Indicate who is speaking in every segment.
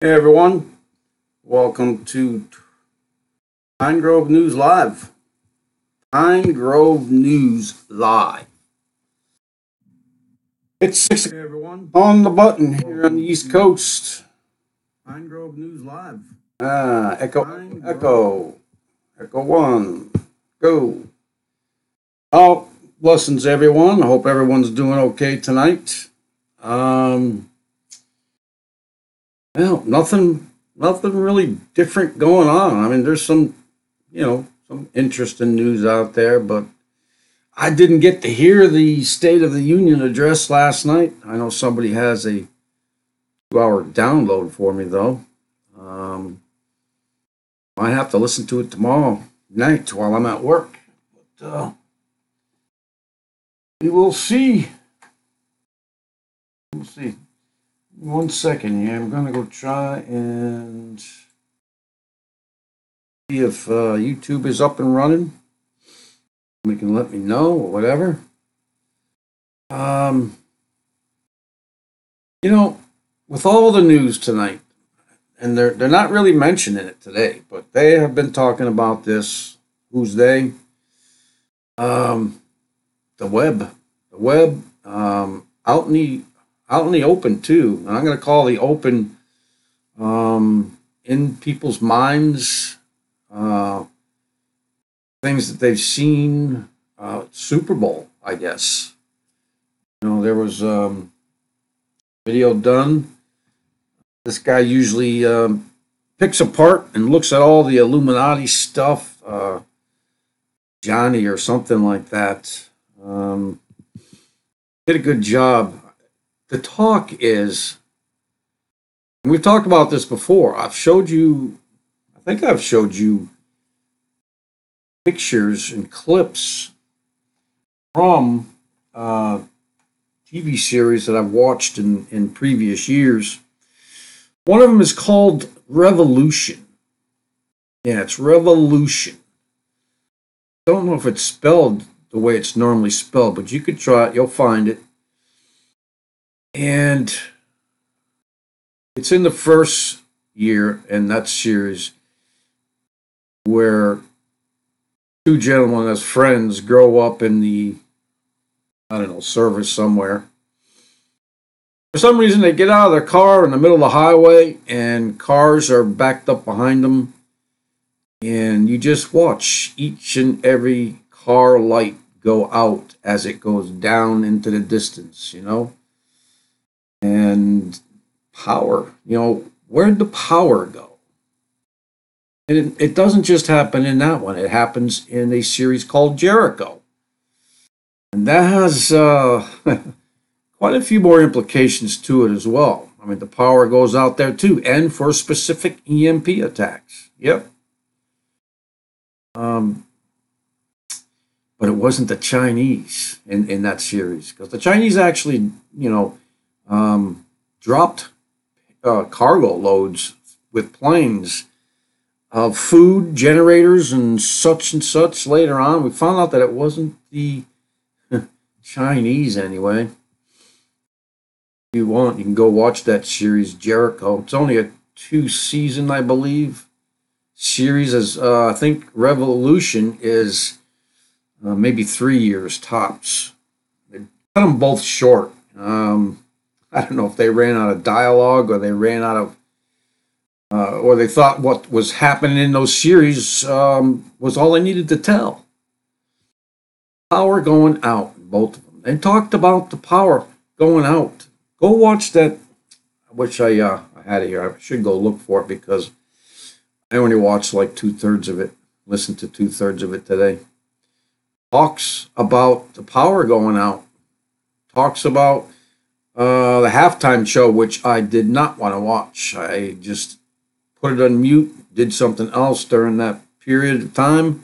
Speaker 1: Hey everyone, welcome to Pine Grove News Live. Pine Grove News Live. It's 6 o'clock, everyone, on the button here on the East Coast. Pine Grove News Live. Echo 1, go. Oh, blessings everyone. I hope everyone's doing okay tonight. Well, nothing really different going on. I mean, there's some interesting news out there, but I didn't get to hear the State of the Union address last night. I know somebody has a 2-hour download for me, though. I have to listen to it tomorrow night while I'm at work. But we will see. We'll see. 1 second here. I'm going to go try and see if YouTube is up and running. You can let me know or whatever. With all the news tonight, and they're not really mentioning it today, but they have been talking about this. Who's they? The web. The web out in the open too, and I'm going to call the open in people's minds, things that they've seen. Super Bowl, I guess. There was video done. This guy usually picks apart and looks at all the Illuminati stuff. Johnny or something like that. Did a good job. The talk is, and we've talked about this before. I think I've showed you pictures and clips from TV series that I've watched in previous years. One of them is called Revolution. Yeah, it's Revolution. I don't know if it's spelled the way it's normally spelled, but you could try it. You'll find it. And it's in the first year in that series where two gentlemen as friends grow up in the, service somewhere. For some reason, they get out of their car in the middle of the highway and cars are backed up behind them. And you just watch each and every car light go out as it goes down into the distance, And power, where'd the power go? And it doesn't just happen in that one. It happens in a series called Jericho. And that has quite a few more implications to it as well. I mean, the power goes out there too, and for specific EMP attacks. Yep. But it wasn't the Chinese in that series, because the Chinese actually, dropped cargo loads with planes of food, generators, and such later on. We found out that it wasn't the Chinese anyway. If you want, you can go watch that series, Jericho. It's only a 2-season, I believe, series. As I think Revolution is maybe 3 years tops. They cut them both short. I don't know if they ran out of dialogue or they ran out of, or they thought what was happening in those series was all they needed to tell. Power going out, both of them. They talked about the power going out. Go watch that. I wish I had it here. I should go look for it because I only watched like 2/3 of it. Listened to 2/3 of it today. Talks about the power going out. Talks about the halftime show, which I did not want to watch. I just put it on mute, did something else during that period of time,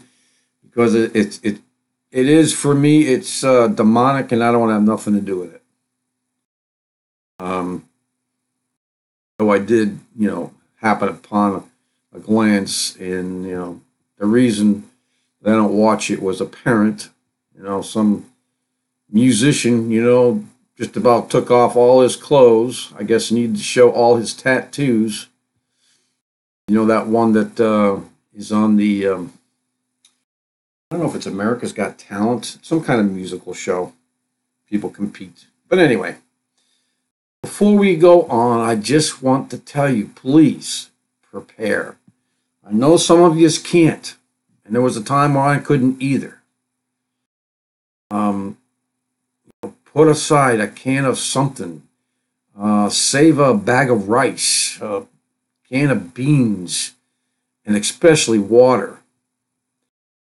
Speaker 1: because it is, for me, it's demonic, and I don't want to have nothing to do with it. So I did, happen upon a glance, and the reason that I don't watch it was apparent. Some musician, just about took off all his clothes. I guess he needed to show all his tattoos. You know, that one that is on the, I don't know if it's America's Got Talent, some kind of musical show. People compete. But anyway, before we go on, I just want to tell you, please prepare. I know some of you can't, and there was a time where I couldn't either. Put aside a can of something. Save a bag of rice, a can of beans, and especially water.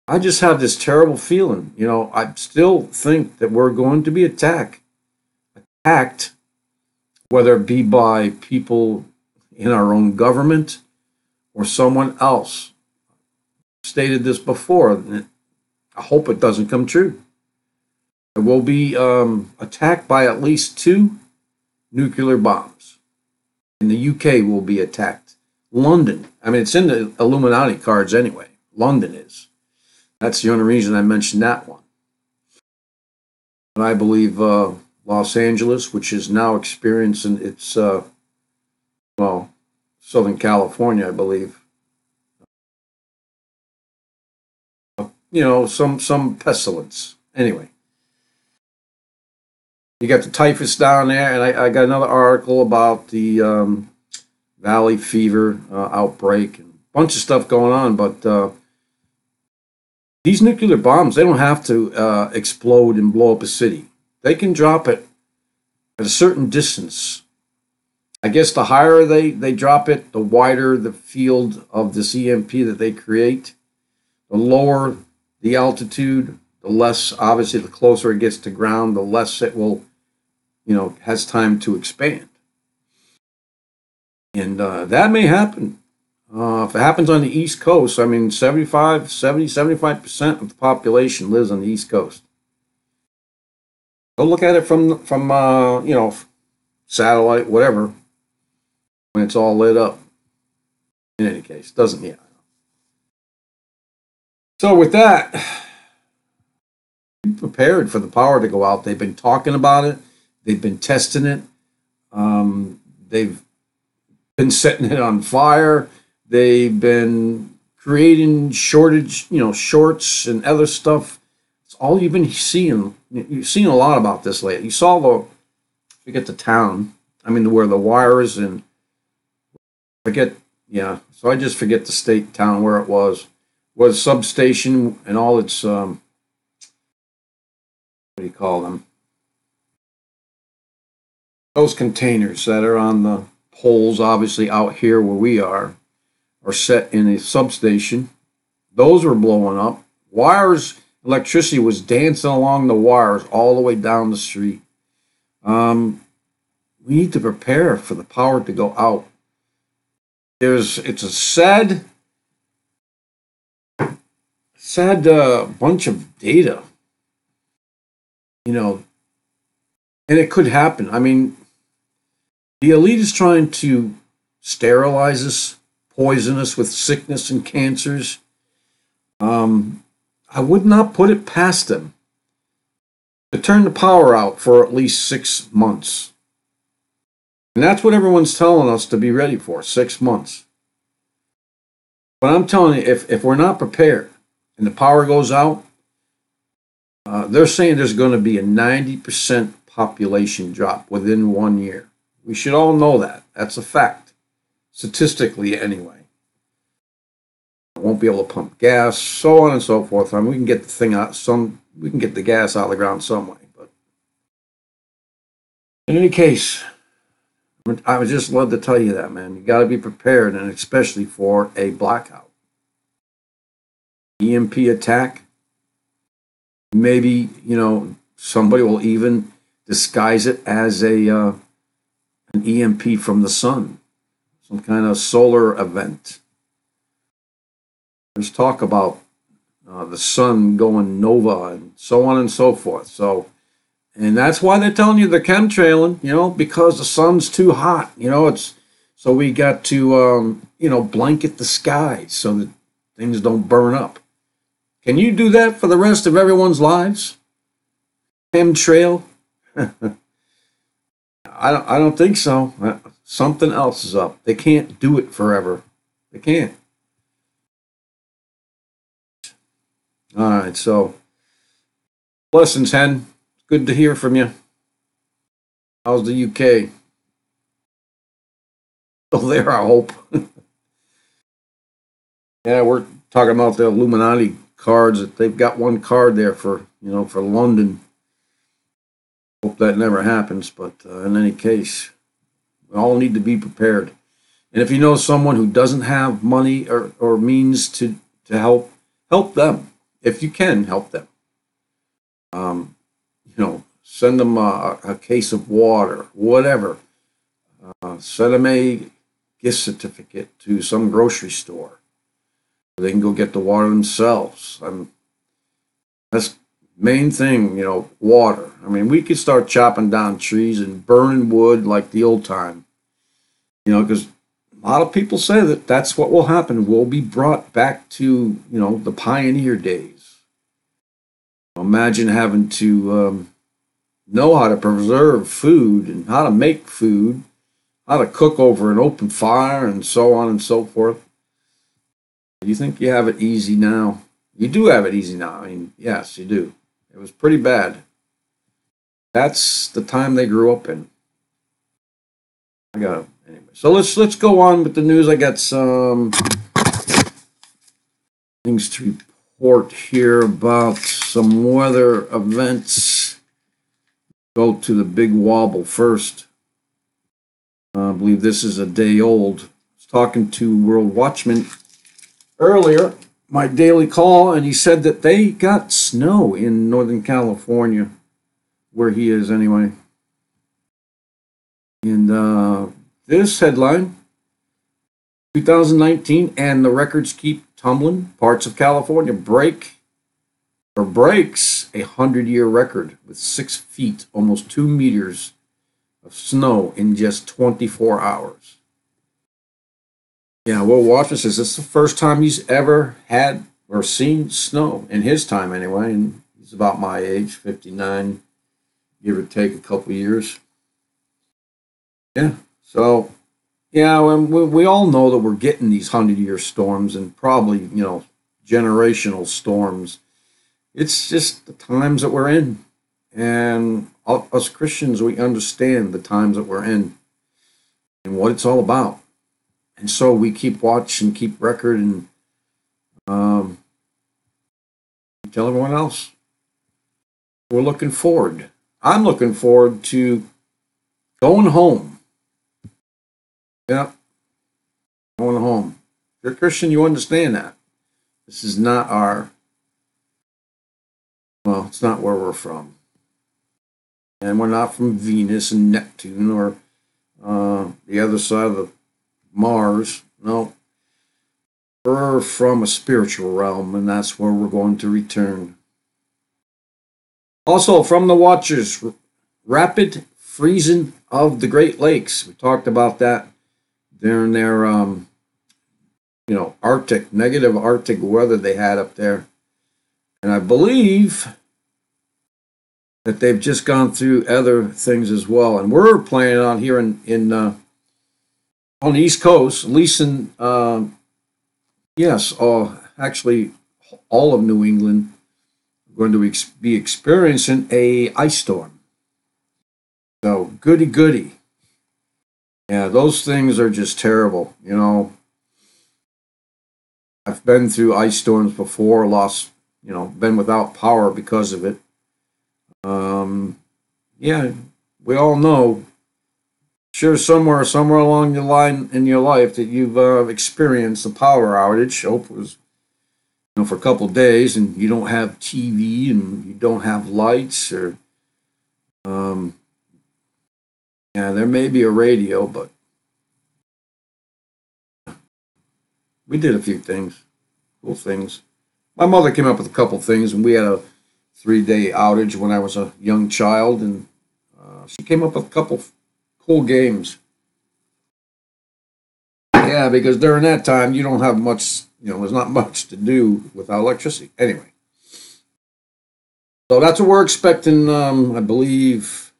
Speaker 1: I just have this terrible feeling. You know, I still think that we're going to be attacked, whether it be by people in our own government or someone else. I've stated this before, and I hope it doesn't come true. It will be attacked by at least 2 nuclear bombs. And the UK will be attacked. London, I mean, it's in the Illuminati cards anyway. London is. That's the only reason I mentioned that one. But I believe Los Angeles, which is now experiencing its, well, Southern California, I believe, you know, some pestilence. Anyway, you got the typhus down there, and I got another article about the valley fever outbreak and a bunch of stuff going on. But these nuclear bombs, they don't have to explode and blow up a city. They can drop it at a certain distance. I guess the higher they drop it, the wider the field of this EMP that they create. The lower the altitude, the less, obviously, the closer it gets to ground, the less it will, you know, has time to expand. And that may happen. If it happens on the East Coast, I mean, 75% of the population lives on the East Coast. Go look at it from you know, satellite, whatever, when it's all lit up. In any case, doesn't, yeah. So with that, be prepared for the power to go out. They've been talking about it. They've been testing it. They've been setting it on fire. They've been creating shortage, you know, shorts and other stuff. It's all you've been seeing. You've seen a lot about this lately. You saw forget the town. I mean, where the wires and yeah. So I just forget the state town where it was substation and all its what do you call them? Those containers that are on the poles, obviously out here where we are set in a substation. Those were blowing up. Wires, electricity was dancing along the wires all the way down the street. We need to prepare for the power to go out. It's a sad bunch of data, you know, and it could happen. I mean, the elite is trying to sterilize us, poison us with sickness and cancers. I would not put it past them to turn the power out for at least 6 months. And that's what everyone's telling us to be ready for, 6 months. But I'm telling you, if we're not prepared and the power goes out, they're saying there's going to be a 90% population drop within 1 year. We should all know that. That's a fact, statistically anyway. Won't be able to pump gas, so on and so forth. I mean, we can get the thing out we can get the gas out of the ground some way. But in any case, I would just love to tell you that, man. You got to be prepared, and especially for a blackout. EMP attack. Maybe, you know, somebody will even disguise it as an EMP from the sun, some kind of solar event. There's talk about the sun going nova and so on and so forth. So, and that's why they're telling you they're chemtrailing, you know, because the sun's too hot. You know, so we got to, you know, blanket the sky so that things don't burn up. Can you do that for the rest of everyone's lives? Chemtrail? I don't think so. Something else is up. They can't do it forever. They can't. All right, so blessings, Hen. Good to hear from you. How's the UK? Still there, I hope. Yeah, we're talking about the Illuminati cards. That they've got one card there for for London. Hope that never happens, but in any case, we all need to be prepared. And if you know someone who doesn't have money or means to help them. If you can help them, send them a case of water, whatever. Send them a gift certificate to some grocery store. They can go get the water themselves. That's main thing, water. I mean, we could start chopping down trees and burning wood like the old time, because a lot of people say that that's what will happen. We'll be brought back to, the pioneer days. Imagine having to know how to preserve food and how to make food, how to cook over an open fire, and so on and so forth. You think you have it easy now? You do have it easy now. I mean, yes, you do. It was pretty bad. That's the time they grew up in. I got it. Anyway, so let's go on with the news. I got some things to report here about some weather events. Go to the big wobble first. I believe this is a day old. I was talking to World Watchman earlier, my daily call, and he said that they got snow in Northern California, where he is anyway. And this headline, 2019, and the records keep tumbling. Parts of California breaks a 100-year record with 6 feet, almost 2 meters of snow in just 24 hours. Yeah, Will Watchman says it's the first time he's ever had or seen snow in his time anyway, and he's about my age, 59, give or take a couple years. Yeah, so yeah, we all know that we're getting these 100-year storms and probably generational storms. It's just the times that we're in, and us Christians, we understand the times that we're in and what it's all about. And so we keep watch and keep record and tell everyone else. We're looking forward. I'm looking forward to going home. Yeah, going home. If you're a Christian, you understand that. This is not it's not where we're from. And we're not from Venus and Neptune or the other side of the Mars. No. We're from a spiritual realm, and that's where we're going to return. Also, from the Watchers, rapid freezing of the Great Lakes. We talked about that during their, Arctic, negative Arctic weather they had up there. And I believe that they've just gone through other things as well. And we're planning on here on the East Coast, at least in, actually all of New England, we're going to be experiencing a ice storm. So goody. Yeah, those things are just terrible. I've been through ice storms before, been without power because of it. Yeah, we all know. Sure, somewhere along the line in your life that you've experienced a power outage. Hope it was, for a couple of days, and you don't have TV and you don't have lights, or there may be a radio, but we did a few things, cool things. My mother came up with a couple things, and we had a 3-day outage when I was a young child, and she came up with a couple cool games. Yeah, because during that time, you don't have much, there's not much to do without electricity. Anyway. So that's what we're expecting, I believe,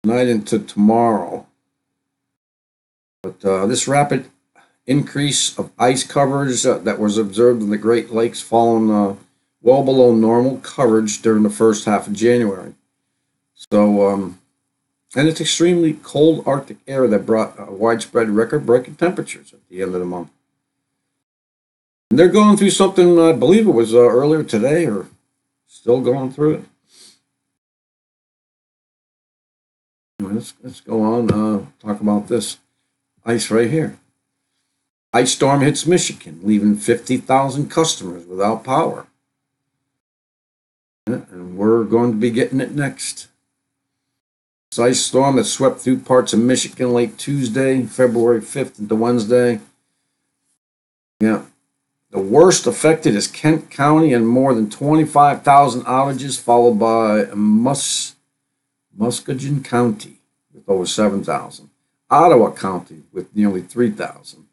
Speaker 1: tonight into tomorrow. But this rapid increase of ice coverage that was observed in the Great Lakes falling well below normal coverage during the first half of January. So, and it's extremely cold Arctic air that brought widespread record-breaking temperatures at the end of the month. And they're going through something, I believe it was earlier today, or still going through it. Anyway, let's go on, talk about this ice right here. Ice storm hits Michigan, leaving 50,000 customers without power. Yeah, and we're going to be getting it next. This ice storm that swept through parts of Michigan late Tuesday, February 5th into Wednesday. Yeah. The worst affected is Kent County and more than 25,000 outages, followed by Muskegon County with over 7,000. Ottawa County with nearly 3,000.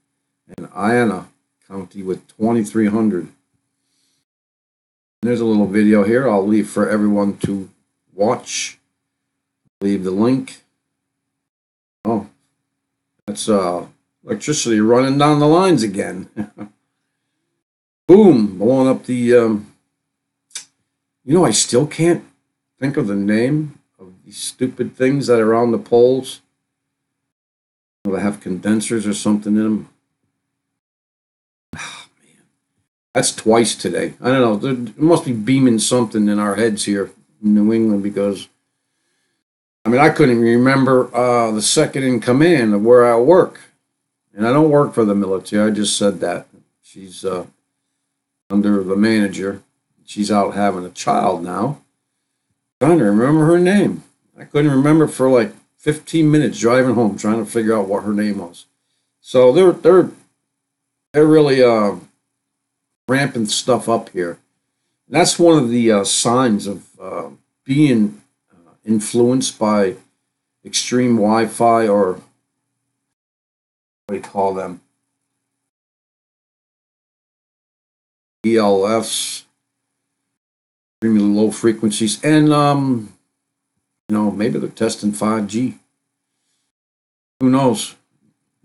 Speaker 1: And Iona County with 2,300. There's a little video here I'll leave for everyone to watch. Leave the link. Oh, that's electricity running down the lines again. Boom, blowing up the, I still can't think of the name of these stupid things that are on the poles. They have condensers or something in them. Oh, man. That's twice today. I don't know. There must be beaming something in our heads here in New England because, I couldn't even remember the second in command of where I work. And I don't work for the military. I just said that. She's under the manager. She's out having a child now. I'm trying to remember her name. I couldn't remember for like 15 minutes driving home trying to figure out what her name was. So they're really ramping stuff up here. And that's one of the signs of being influenced by extreme Wi-Fi, or what do you call them? ELFs, extremely low frequencies, and maybe they're testing 5G. Who knows?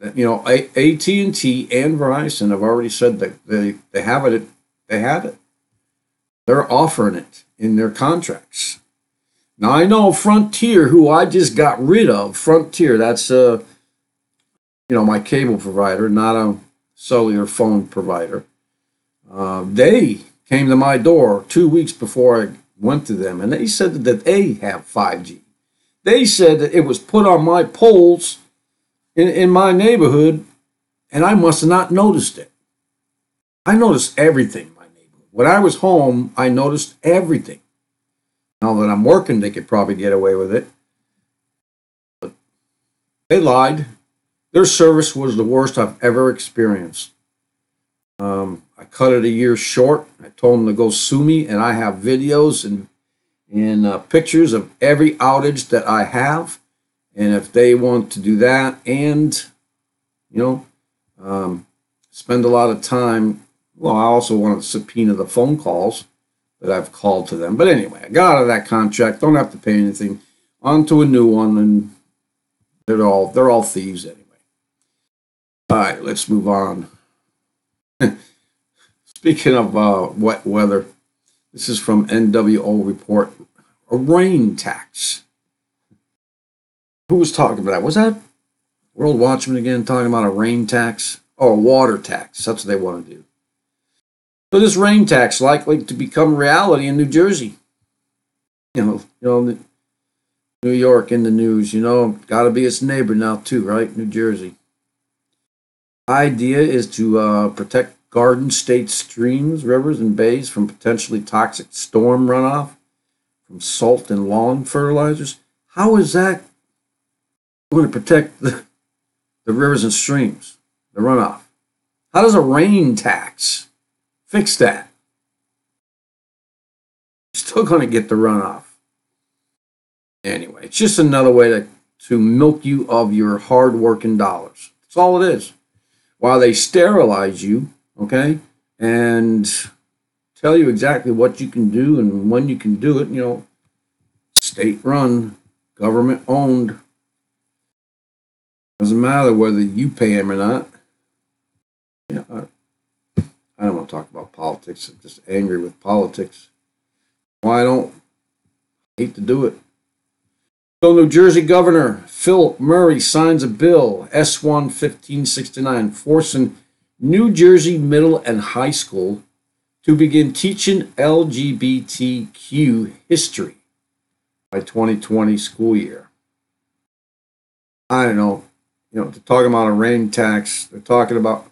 Speaker 1: AT&T and Verizon have already said that they have it. They have it. They're offering it in their contracts. Now I know Frontier, who I just got rid of. Frontier, that's my cable provider, not a cellular phone provider. They came to my door 2 weeks before I went to them, and they said that they have 5G. They said that it was put on my poles in my neighborhood, and I must have not noticed it. I noticed everything in my neighborhood. When I was home, I noticed everything. Now that I'm working, they could probably get away with it. But they lied. Their service was the worst I've ever experienced. I cut it a year short. I told them to go sue me, and I have videos and pictures of every outage that I have. And if they want to do that and, spend a lot of time, well, I also want to subpoena the phone calls that I've called to them. But anyway, I got out of that contract. Don't have to pay anything. On to a new one, and they're all thieves anyway. All right, let's move on. Speaking of wet weather, this is from NWO Report. A rain tax. Who was talking about that? Was that World Watchman again talking about a rain tax? Oh, a water tax. That's what they want to do. So this rain tax likely to become reality in New Jersey. New York in the news. Got to be its neighbor now too, right? New Jersey. Idea is to protect Garden State streams, rivers, and bays from potentially toxic storm runoff from salt and lawn fertilizers. How is that going to protect the rivers and streams, the runoff? How does a rain tax fix that? You're still going to get the runoff. Anyway, it's just another way to milk you of your hard-working dollars. That's all it is. While they sterilize you, okay, and tell you exactly what you can do and when you can do it, state-run, government-owned. Doesn't matter whether you pay them or not. Yeah, I don't want to talk about politics. I'm just angry with politics. Why I don't hate to do it. So, New Jersey Governor Phil Murray signs a bill, S1 1569, forcing New Jersey middle and high school to begin teaching LGBTQ history by 2020 school year. I don't know. They're talking about a rain tax. They're talking about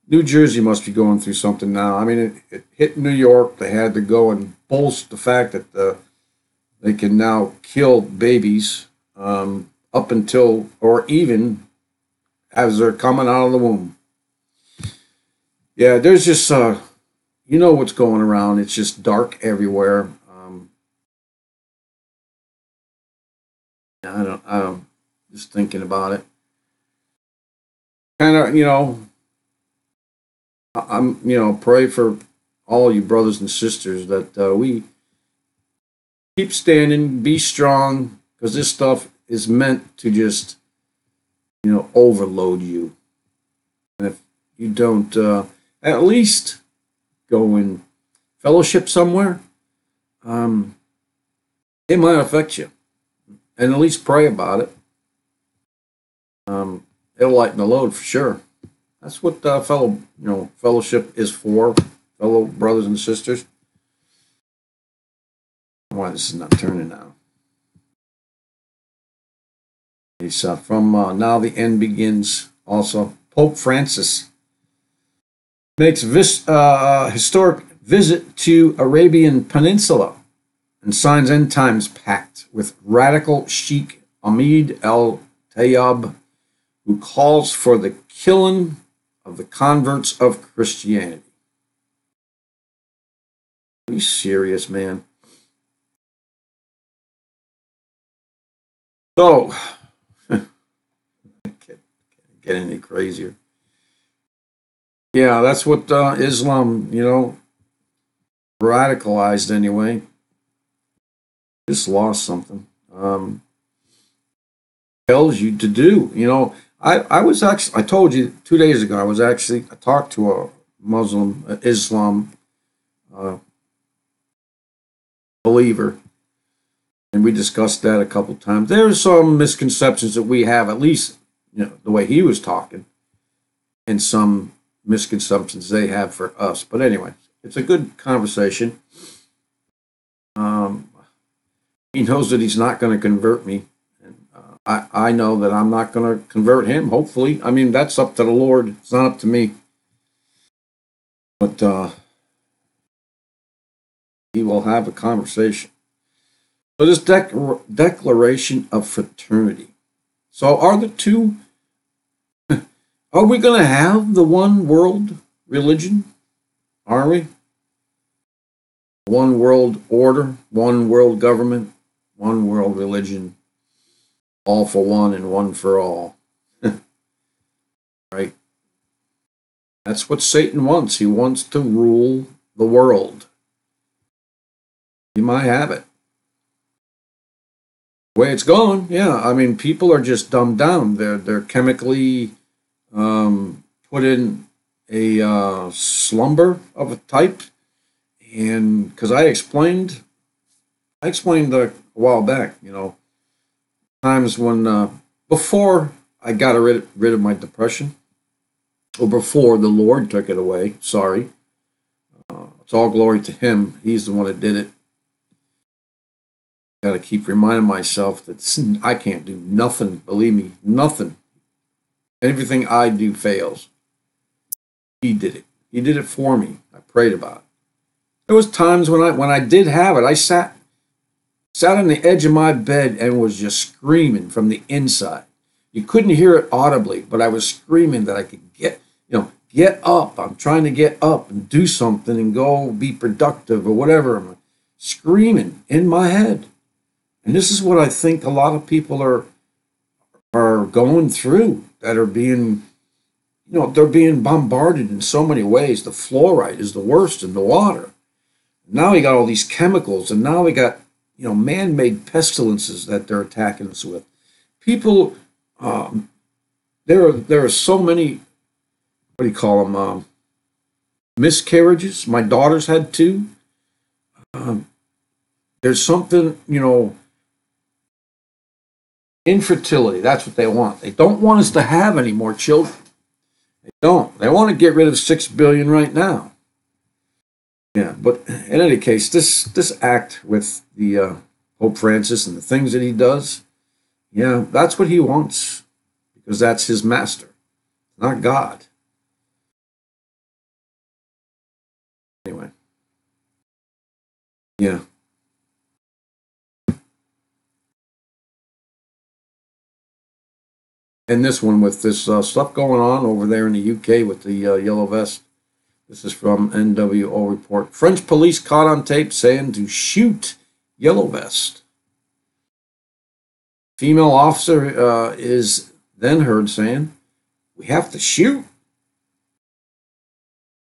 Speaker 1: New Jersey must be going through something now. I mean, it hit New York. They had to go and bolster the fact that they can now kill babies up until or even as they're coming out of the womb. Yeah, there's just what's going around. It's just dark everywhere. I'm just thinking about it. Kind of, I'm, pray for all you brothers and sisters that we keep standing, be strong, because this stuff is meant to just, overload you. And if you don't at least go in fellowship somewhere, it might affect you. And at least pray about it. It'll lighten the load for sure. That's what fellowship is for, fellow brothers and sisters. Why this is not turning now? It's from Now the End Begins. Also, Pope Francis makes this historic visit to Arabian Peninsula and signs end times pact with radical Sheikh Ahmed al-Tayyab, who calls for the killing of the converts of Christianity. Are you serious, man? So, can't get any crazier. Yeah, that's what Islam, radicalized anyway. Just lost something. Tells you to do. I was actually, I told you 2 days ago, I talked to a Muslim, Islam believer, and we discussed that a couple times. There's some misconceptions that we have, at least, the way he was talking, and some misconceptions they have for us. But anyway, it's a good conversation. He knows that he's not going to convert me. I know that I'm not going to convert him, hopefully. I mean, that's up to the Lord. It's not up to me. But he will have a conversation. So this declaration of fraternity. So are the two, are we going to have the one world religion? Are we? One world order, one world government, one world religion. All for one and one for all. Right? That's what Satan wants. He wants to rule the world. He might have it. The way it's going, yeah. I mean, people are just dumbed down. They're chemically put in a slumber of a type. And because I explained a while back, times when before I got rid of my depression, or before the Lord took it away. Sorry, it's all glory to Him. He's the one that did it. Got to keep reminding myself that I can't do nothing. Believe me, nothing. Everything I do fails. He did it. He did it for me. I prayed about it. There was times when I did have it. I sat on the edge of my bed and was just screaming from the inside. You couldn't hear it audibly, but I was screaming that I could get up. I'm trying to get up and do something and go be productive or whatever. I'm screaming in my head. And this is what I think a lot of people are going through, that are being, they're being bombarded in so many ways. The fluoride is the worst in the water. Now we got all these chemicals, and now we got man-made pestilences that they're attacking us with. People, there are so many what do you call them? Miscarriages. My daughters had two. Um, there's something, infertility. That's what they want. They don't want us to have any more children. They don't. They want to get rid of 6 billion right now. Yeah, but in any case, this act with the Pope Francis and the things that he does, yeah, that's what he wants because that's his master, not God. Anyway, yeah. And this one with this stuff going on over there in the UK with the yellow vest. This is from NWO report. French police caught on tape saying to shoot yellow vest. Female officer is then heard saying, "We have to shoot."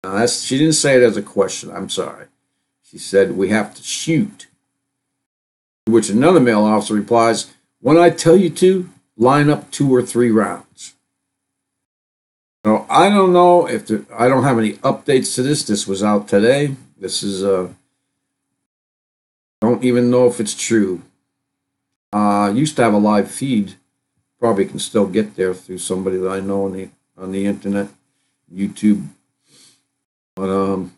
Speaker 1: Now she didn't say it as a question. I'm sorry. She said, "We have to shoot." To which another male officer replies, "When I tell you to, line up 2 or 3 rounds." So I don't know if I don't have any updates to this. This was out today. This is don't even know if it's true. Used to have a live feed. Probably can still get there through somebody that I know on the internet, YouTube. But in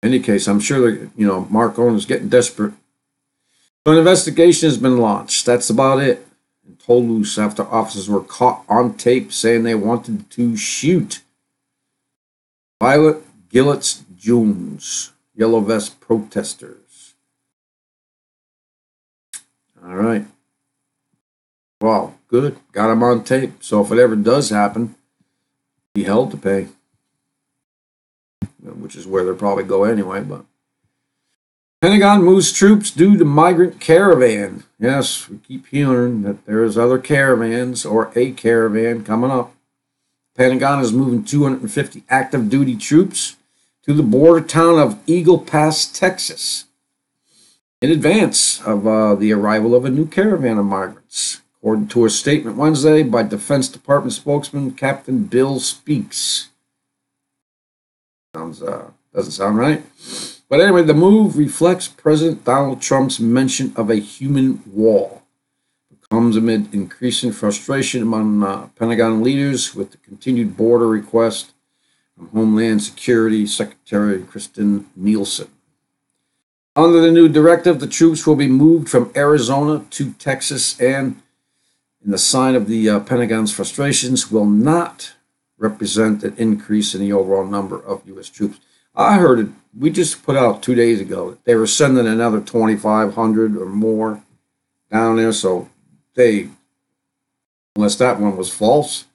Speaker 1: any case, I'm sure that Mark Owen is getting desperate. So an investigation has been launched. That's about it. And told loose after officers were caught on tape saying they wanted to shoot Violet Gillets Jones, yellow vest protesters. All right. Well, good. Got them on tape. So if it ever does happen, be held to pay. Which is where they'll probably go anyway, but Pentagon moves troops due to migrant caravan. Yes, we keep hearing that there's other caravans or a caravan coming up. Pentagon is moving 250 active duty troops to the border town of Eagle Pass, Texas, in advance of the arrival of a new caravan of migrants, according to a statement Wednesday by Defense Department spokesman Captain Bill Speaks. Doesn't sound right. But anyway, the move reflects President Donald Trump's mention of a human wall. It comes amid increasing frustration among Pentagon leaders with the continued border request from Homeland Security Secretary Kristen Nielsen. Under the new directive, the troops will be moved from Arizona to Texas, and in the sign of the Pentagon's frustrations, will not represent an increase in the overall number of U.S. troops. I heard it. We just put out 2 days ago that they were sending another 2,500 or more down there. So unless that one was false,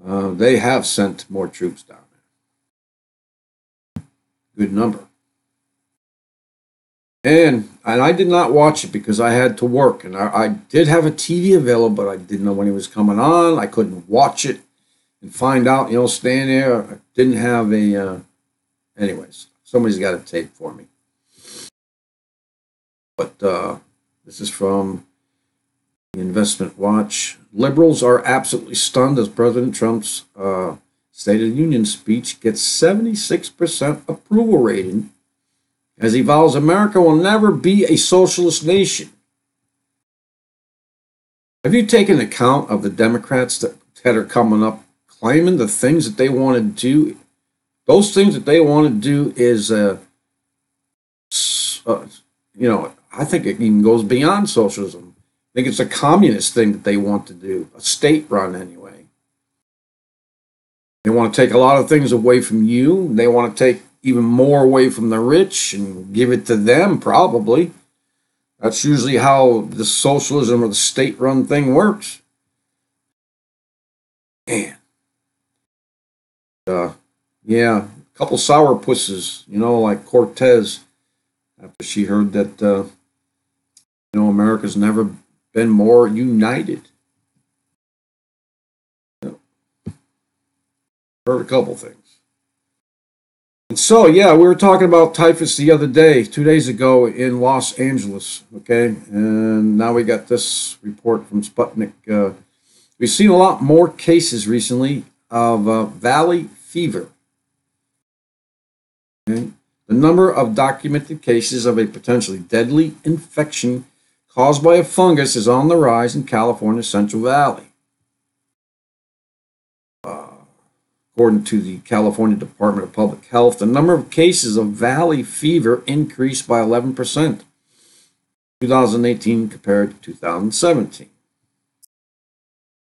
Speaker 1: they have sent more troops down there. Good number. And I did not watch it because I had to work. And I did have a TV available, but I didn't know when it was coming on. I couldn't watch it and find out, staying there. I didn't have a... anyways, somebody's got a tape for me. But this is from the Investment Watch. Liberals are absolutely stunned as President Trump's State of the Union speech gets 76% approval rating as he vows America will never be a socialist nation. Have you taken account of the Democrats that are coming up claiming the things that they want to do? Those things that they want to do is, I think it even goes beyond socialism. I think it's a communist thing that they want to do, a state run anyway. They want to take a lot of things away from you. They want to take even more away from the rich and give it to them, probably. That's usually how the socialism or the state-run thing works. Man. Yeah, a couple sourpusses, like Cortez, after she heard that, America's never been more united. Heard a couple things. And so, yeah, we were talking about typhus the other day, 2 days ago in Los Angeles, okay? And now we got this report from Sputnik We've seen a lot more cases recently of valley fever. Okay? The number of documented cases of a potentially deadly infection caused by a fungus is on the rise in California's Central Valley. According to the California Department of Public Health, the number of cases of valley fever increased by 11% 2018 compared to 2017.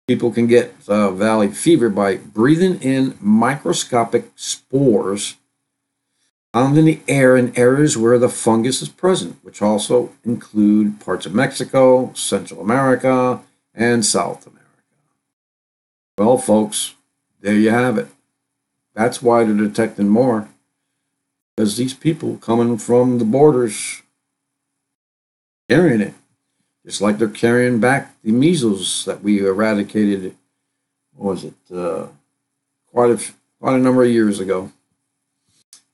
Speaker 1: People can get valley fever by breathing in microscopic spores found in the air in areas where the fungus is present, which also include parts of Mexico, Central America, and South America. Well, folks, there you have it. That's why they're detecting more, because these people coming from the borders carrying it, just like they're carrying back the measles that we eradicated. What was it? Quite a number of years ago.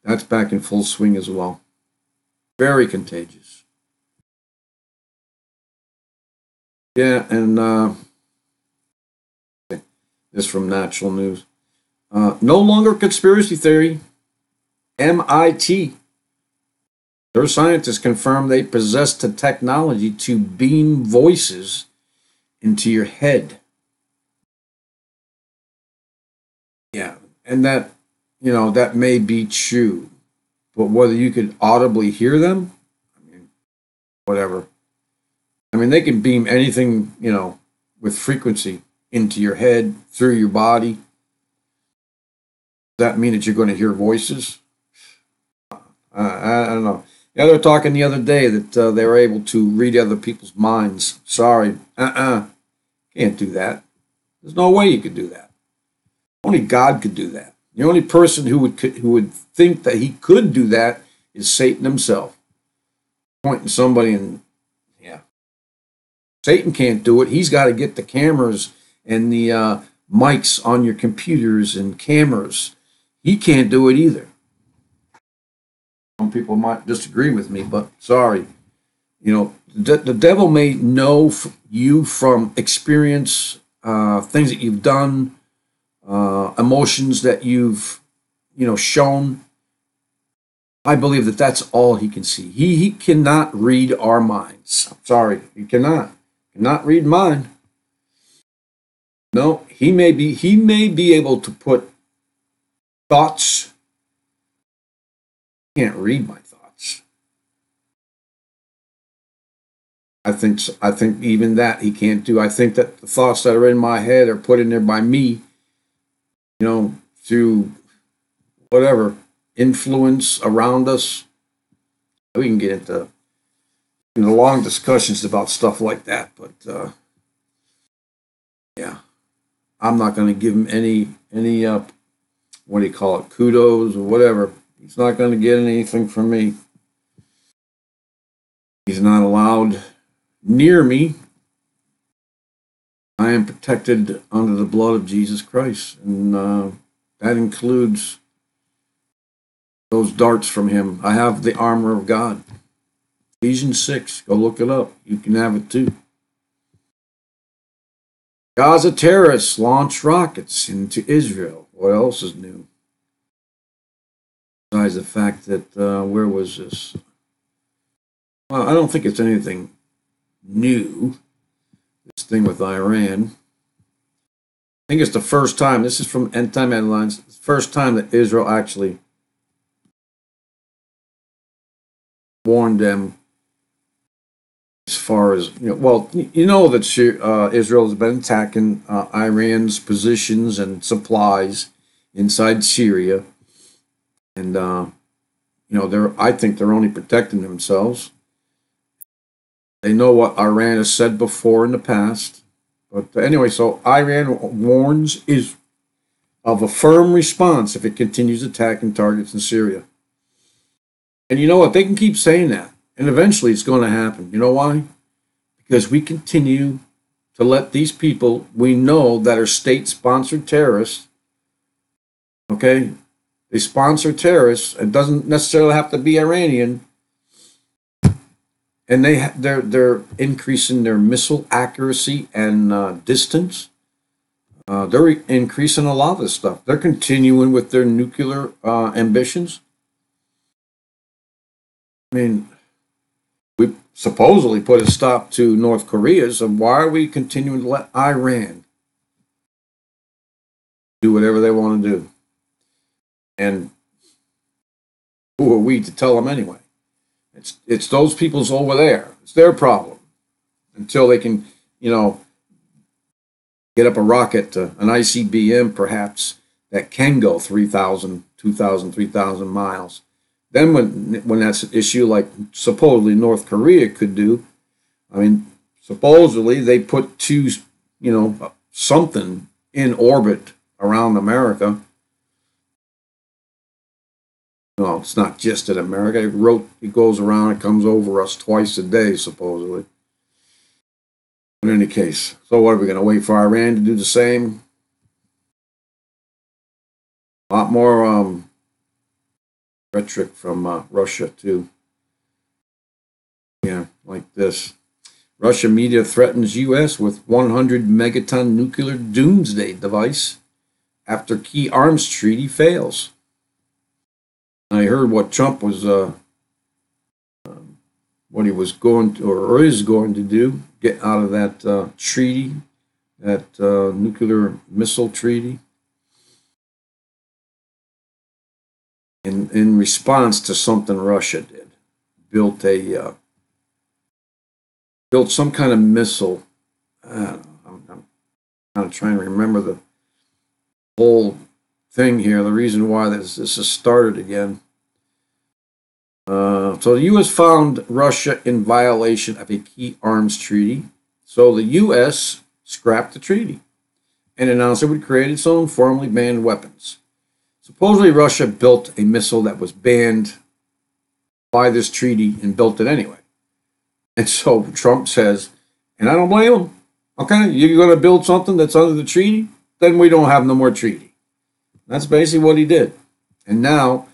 Speaker 1: That's back in full swing as well. Very contagious. Yeah, and this from Natural News. No longer conspiracy theory. MIT. Their scientists confirm they possess the technology to beam voices into your head. Yeah, and that, that may be true. But whether you could audibly hear them, I mean, whatever. I mean, they can beam anything, with frequency into your head, through your body. Does that mean that you're going to hear voices? I don't know. Yeah, they were talking the other day that they were able to read other people's minds. Sorry. Can't do that. There's no way you could do that. Only God could do that. The only person who would think that he could do that is Satan himself. Pointing somebody and, yeah. Satan can't do it. He's got to get the cameras and the mics on your computers and cameras. He can't do it either. Some people might disagree with me, but sorry. The devil may know you from experience, things that you've done, emotions that you've, shown. I believe that that's all he can see. He cannot read our minds. I'm sorry, he cannot read mine. No, he may be able to put thoughts. He can't read my thoughts. I think even that he can't do. I think that the thoughts that are in my head are put in there by me, through whatever influence around us. We can get into long discussions about stuff like that, but yeah, I'm not going to give him any what do you call it, kudos or whatever. He's not going to get anything from me. He's not allowed near me. I am protected under the blood of Jesus Christ, and that includes those darts from him. I have the armor of God. Ephesians 6, go look it up. You can have it too. Gaza terrorists launch rockets into Israel. What else is new? Besides the fact that, where was this? Well, I don't think it's anything new. This thing with Iran. I think it's the first time, this is from End Time Headlines, it's the first time that Israel actually warned them as far as, that Israel has been attacking Iran's positions and supplies inside Syria. And, I think they're only protecting themselves. They know what Iran has said before in the past. But anyway, so Iran warns is of a firm response if it continues attacking targets in Syria. And you know what? They can keep saying that. And eventually it's going to happen. You know why? Because we continue to let these people we know that are state-sponsored terrorists, okay? They sponsor terrorists. It doesn't necessarily have to be Iranian. And they're increasing their missile accuracy and distance. They're increasing a lot of this stuff. They're continuing with their nuclear ambitions. I mean, we supposedly put a stop to North Korea, so why are we continuing to let Iran do whatever they want to do? And who are we to tell them anyway? It's those people's over there. It's their problem until they can, you know, get up a rocket, an ICBM perhaps, that can go 3,000, 2,000, 3,000 miles. Then when that's an issue like supposedly North Korea could do, I mean, supposedly they put two, something in orbit around America. No, it's not just in America. It goes around, it comes over us twice a day, supposedly. In any case, so what are we going to wait for Iran to do the same? A lot more rhetoric from Russia, too. Yeah, like this. Russia media threatens U.S. with 100 megaton nuclear doomsday device after key arms treaty fails. I heard what Trump was, what he was going to, or is going to do, get out of that treaty, that nuclear missile treaty, in response to something Russia did. Built some kind of missile. I'm kind of trying to remember the whole thing here. The reason why this has started again. So the U.S. found Russia in violation of a key arms treaty. So the U.S. scrapped the treaty and announced it would create its own formally banned weapons. Supposedly Russia built a missile that was banned by this treaty and built it anyway. And so Trump says, and I don't blame him, okay, you're going to build something that's under the treaty? Then we don't have no more treaty. That's basically what he did. And now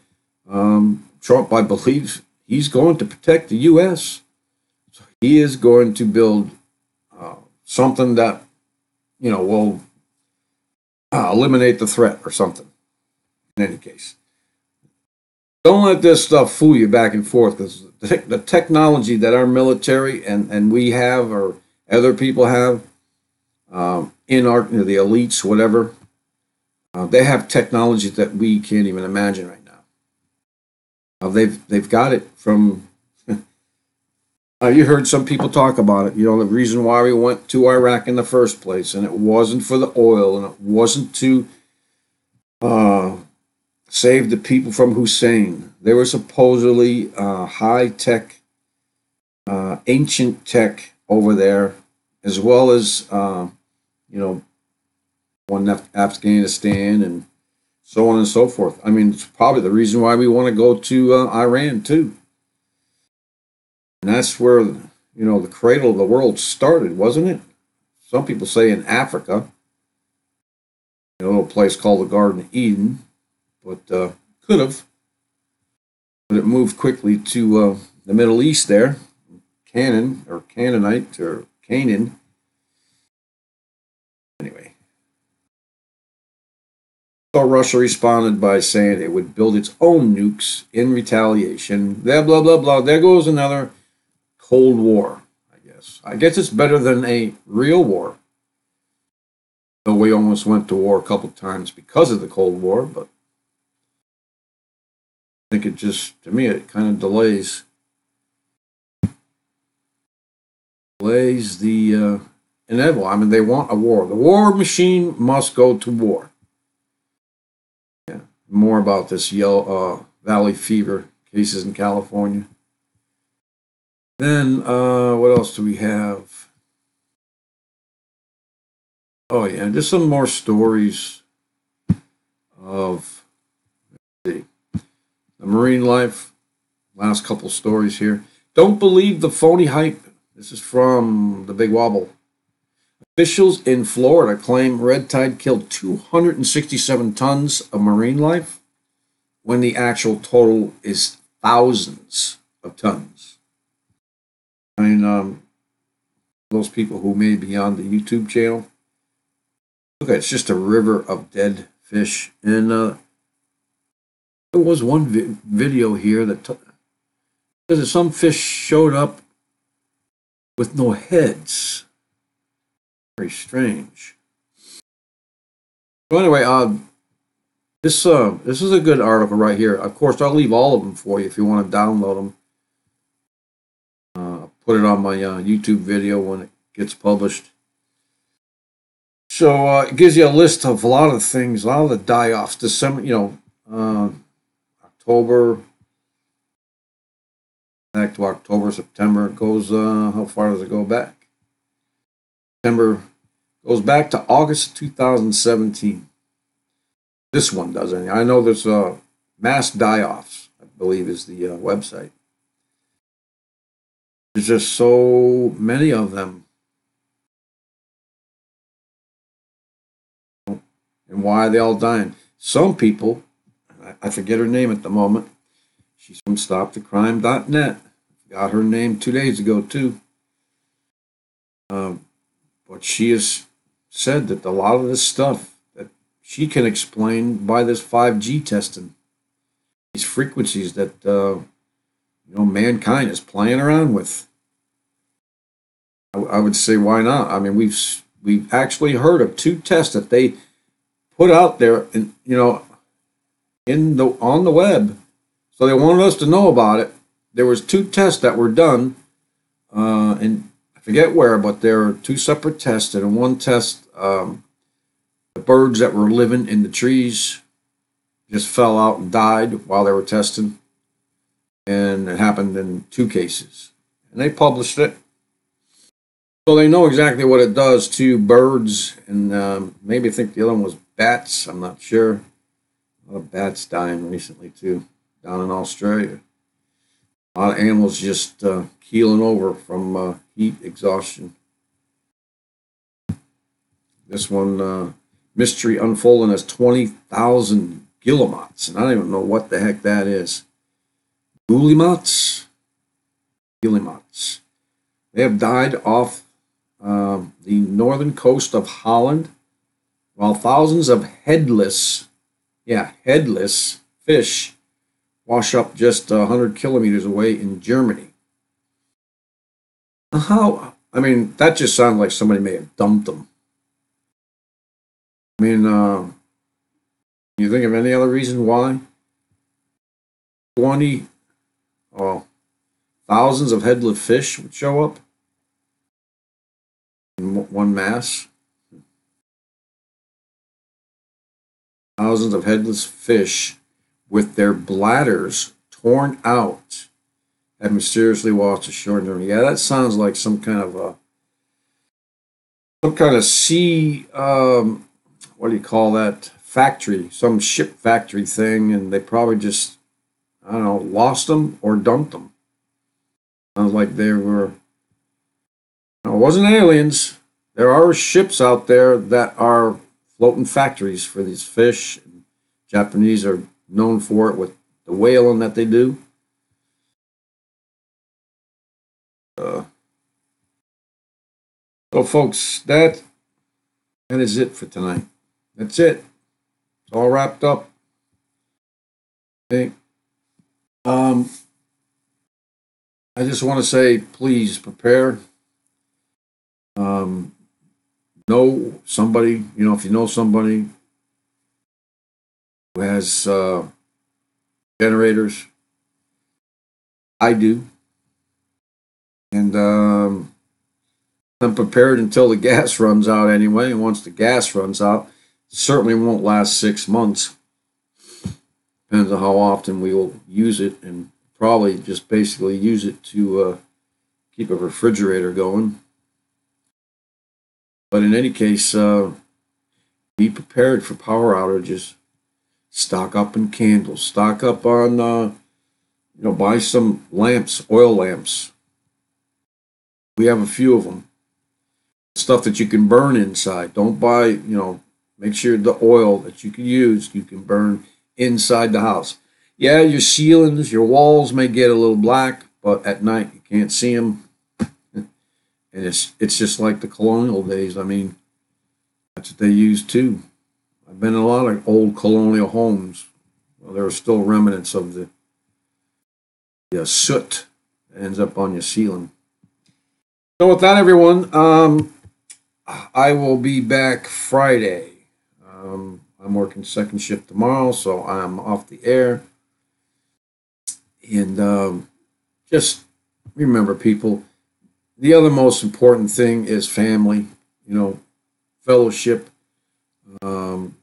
Speaker 1: Trump, I believe, he's going to protect the U.S. So he is going to build something that, will eliminate the threat or something. In any case, don't let this stuff fool you back and forth, because the technology that our military and we have, or other people have, in our the elites, whatever, they have technology that we can't even imagine right now. They've got it from. You heard some people talk about it. The reason why we went to Iraq in the first place, and it wasn't for the oil, and it wasn't to save the people from Hussein. They were supposedly high-tech, ancient tech over there, as well as, one Afghanistan and so on and so forth. I mean, it's probably the reason why we want to go to Iran, too. And that's where, the cradle of the world started, wasn't it? Some people say in Africa, a little place called the Garden of Eden, but could have. But it moved quickly to the Middle East there, Canaan, or Canaanite, or Canaan. Anyway. So Russia responded by saying it would build its own nukes in retaliation. Blah, blah, blah, blah. There goes another Cold War, I guess. I guess it's better than a real war. Though we almost went to war a couple times because of the Cold War, but I think to me, it kind of delays the inevitable. I mean, they want a war. The war machine must go to war. Yeah, more about this Yellow Valley fever cases in California. Then, what else do we have? Oh, yeah, just some more stories of, let's see, the marine life. Last couple stories here. Don't believe the phony hype. This is from the Big Wobble. Officials in Florida claim red tide killed 267 tons of marine life, when the actual total is thousands of tons. I mean, those people who may be on the YouTube channel, Okay, it's just a river of dead fish. And there was one video here that says that some fish showed up with no heads. Very strange. So anyway, this is a good article right here. Of course, I'll leave all of them for you if you want to download them. Put it on my YouTube video when it gets published. So it gives you a list of a lot of things, a lot of the die-offs. December, October, back to October, September. It goes, how far does it go back? September goes back to August 2017. This one doesn't. I know there's mass die-offs, I believe is the website. There's just so many of them. And why are they all dying? Some people, I forget her name at the moment, she's from stopthecrime.net. Got her name 2 days ago, too. But she has said that a lot of this stuff that she can explain by this 5G testing, these frequencies that mankind is playing around with. I would say, why not? I mean, we've actually heard of 2 tests that they put out there, and on the web, so they wanted us to know about it. There was 2 tests that were done, and I forget where, but there are 2 separate tests. And in one test, the birds that were living in the trees just fell out and died while they were testing, and it happened in 2 cases, and they published it. So they know exactly what it does to birds, and maybe I think the other one was bats. I'm not sure. A lot of bats dying recently too, down in Australia. A lot of animals just keeling over from heat exhaustion. This one, mystery unfolding as 20,000 guillemots, and I don't even know what the heck that is. Guillemots? Guillemots. They have died off the northern coast of Holland, while thousands of headless fish wash up just 100 kilometers away in Germany. How? I mean, that just sounds like somebody may have dumped them. I mean, you think of any other reason why? Thousands of headless fish would show up in one mass. Thousands of headless fish with their bladders torn out have mysteriously washed ashore in Germany. Yeah, that sounds like some kind of sea, what do you call that, factory, some ship factory thing, and they probably just, I don't know, lost them or dumped them. Sounds like they were, no, it wasn't aliens. There are ships out there that are floating factories for these fish. Japanese are known for it with the whaling that they do. So folks, that is it for tonight. That's it. It's all wrapped up. Okay. I just want to say, please prepare. Know somebody, if you know somebody who has generators. I do. And I'm prepared until the gas runs out anyway. And once the gas runs out, it certainly won't last 6 months. Depends on how often we will use it, and probably just basically use it to keep a refrigerator going. But in any case, be prepared for power outages. Stock up on candles. Stock up on, buy some lamps, oil lamps. We have a few of them. Stuff that you can burn inside. Don't buy, make sure the oil that you can use, you can burn inside the house. Yeah, your ceilings, your walls may get a little black, but at night you can't see them. And it's just like the colonial days. I mean, That's what they use too. I've been in a lot of old colonial homes. Well, there are still remnants of the soot that ends up on your ceiling. So with that, everyone, I will be back Friday. I'm working second shift tomorrow, so I'm off the air. And just remember, people, the other most important thing is family, fellowship. Um,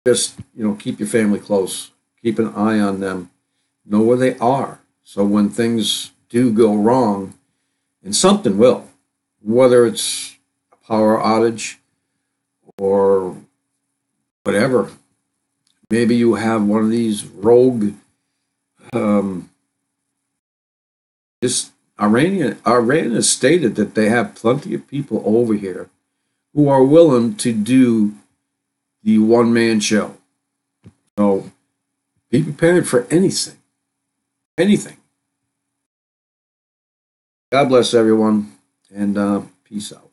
Speaker 1: just, keep your family close. Keep an eye on them. Know where they are. So when things do go wrong, and something will, whether it's a power outage or whatever, maybe you have one of these rogue, this Iran has stated that they have plenty of people over here who are willing to do the one-man show. So be prepared for anything. Anything. God bless everyone, and peace out.